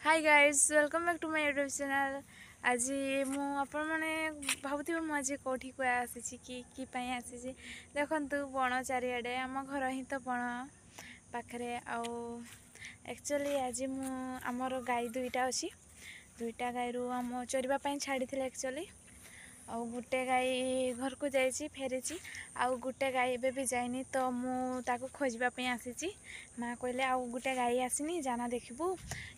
Hi guys welcome back to my YouTube channel. आज मु आपण मैंने भावुवे मुझे कौटी कुआ आसी कि आसी देखु बण चारिड़े आम घर ही तो बण पाखे एक्चुअली आज आमर गाई दुईटा अच्छी दुईटा गाई रु आम चरवाई छाड़ी एक्चुअली आउ गोटे गाई घर को जाइए फेरी आउ गोटे गाई एबे भी जाइनी तो मुझे खोजापी आसी माँ कहले आउ गोटे गाई आसनी जाना देखबू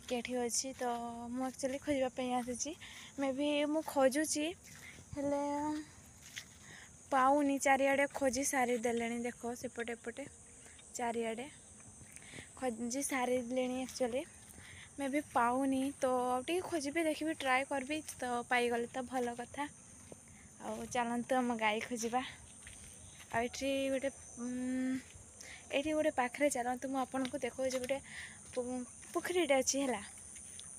केठी अच्छी तो मुझे एक्चुअली खोजापी आसी मे भी मु खोजुची हेले पाऊनी चारिआडे खोजी सारी देले देख सेपटे एपटे चारिआडे खोजी सारी एक्चुअली मे भी पाऊनी तो टे खोजी देखी ट्राए करबी तो पाईगले तो भल कथा आउ चलतु आम गाई खोजा आठी गोटे पाखे चलतु मुझे देखो गोटे पोखरीटा अच्छी है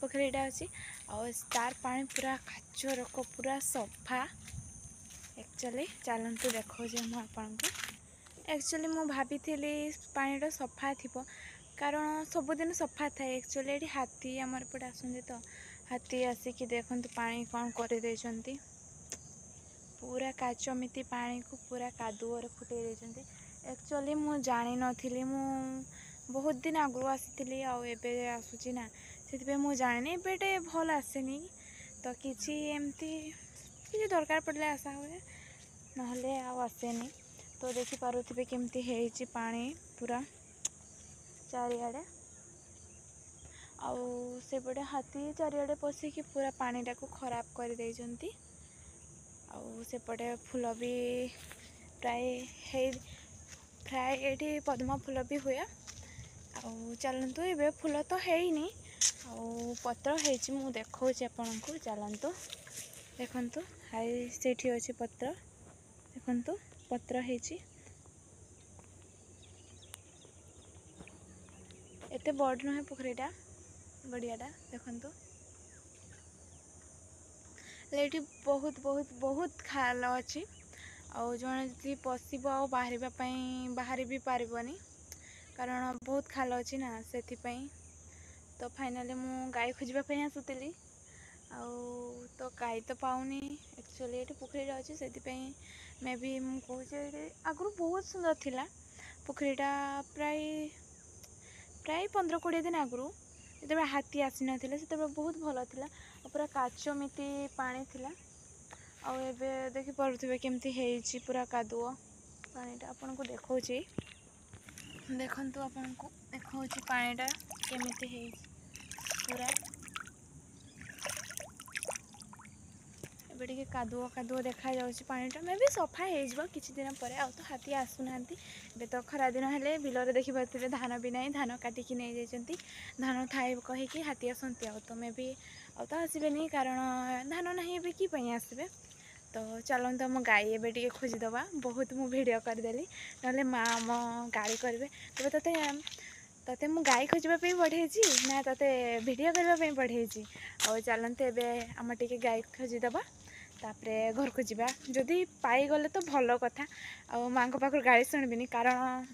पोखरीटा अच्छी तार पानी पूरा काचरक पूरा सफा एक्चुअली चलतु देखो मुझे एक्चुअली मु भाभी पानीटा सफा थी कारण सबुदिन सफा थाए एक्चुअली ये हाथी आमर पटे आसते तो हाथी आसिक देखते पानी कौन कर पूरा काचमिति पानी को पूरा कादुअर फुटे देते एक्चुअली मु जानी नथिली मु बहुत दिन आगु आसी आबे आसूची ना से मुझे जानी एबेटे भल आसेनी तो किसी एमती किसी दरकार पड़े आशा हुए नहले आसेनी तो देखिपे केमती है पानी पूरा चारिआडे आउ सेपटे हाथी चारिआडे पशिकी पूरा पानीटा को खराब कर देइचंती आउ सेपटे फूल भी प्राय ये पद्म फूल भी हुए आउ चलतु ये फूल तो हैनी आउ पत्र है मु देखा आपण को चलतु देखु हाई से अच्छे पत्र देखु पत्र है एते बड़ नुहे पोखरीटा गड़ियाटा देखु ये बहुत बहुत बहुत खाल अच्छी आउ जड़े जी पशब आ बाहरी भी पारबनी कारण बहुत खाल अच्छी ना से तो फाइनाली मु गाई खोजापी आसुली आउ तो गाई तो पाऊनी एक्चुअली ये पोखरीटा अच्छी से मे भी मुझे आगु बहुत सुंदर थिला पोखरीटा प्राय प्राय 15-20 दिन आगु जो हाथी आसी नाथिले से बहुत भल थिला पूरा काचमिति पानी थिला आउ एबे देखि पारुथिबे केमती हेइची पूरा कादुओ पानीटा आपन को देखौची देखंतु आपन को देखौची पानीटा केमती हेइची पूरा एबे टिके कादुओ कादुओ देखा जाउची पानीटा मे भी सफा हेइजबो किछि दिन परे आ तो हाथी आसु नांती बे तो खरा दिन हेले बिलरे देखि पारुथिबे धान भी नाही धान काटिकी नै जाइचंती धान थाए कहि कि हाथी आसंती आ तो मे भी आ तो आसबेनी कारण धान नहीं एबे कि पई आसबे तो चलते आम गाई एबे टिके खोजिदबा बहुत मु वीडियो करदेली नले माँ मो गाड़ी करेंगे तबे तते तते मु गाई खोजापी बढ़े ना तते वीडियो करने बढ़े आ चलते एबे आम टिके गाई खोजिदबा तापरे घर को जीवा जदि पाईगले तो भल कथा आ माँ पाखर गाड़ी शुणबिनी कारण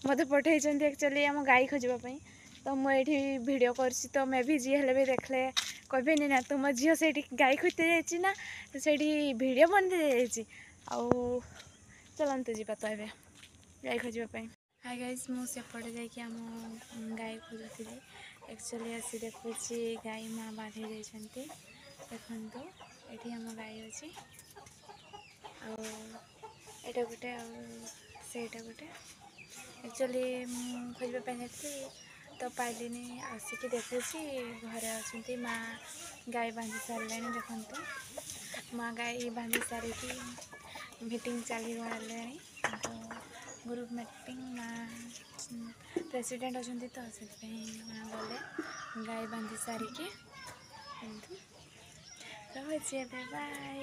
मत पठे एक्चुअली आम गाई खोजापी तो मुझे वीडियो कर तो मे भी जी हेल्ले भी देखले कहबेनि ना तुम झील से गाई खोजते जाइए ना से वीडियो बनते जाइए आउ चलते जीवा तो ये गाई खोजापी हाय गाइस मुझे जाकि आम गाई खोजुली एक्चुअली आसी देखुची गाई माँ बांधे जाइए देखु ये आम गाई अच्छी आटा गोटे आईटा गोटे एक्चुअली खोजापी जाती तो पाइलिनी आसिक देखुची घरे अच्छी माँ गाई बांधि सारे देखु माँ गाई बांधि सारिकी मीटिंग चली गले तो ग्रुप मीटिंग माँ प्रेसिडेंट अच्छा तो से माँ गले गाई बांधि सारिकी रही बाय।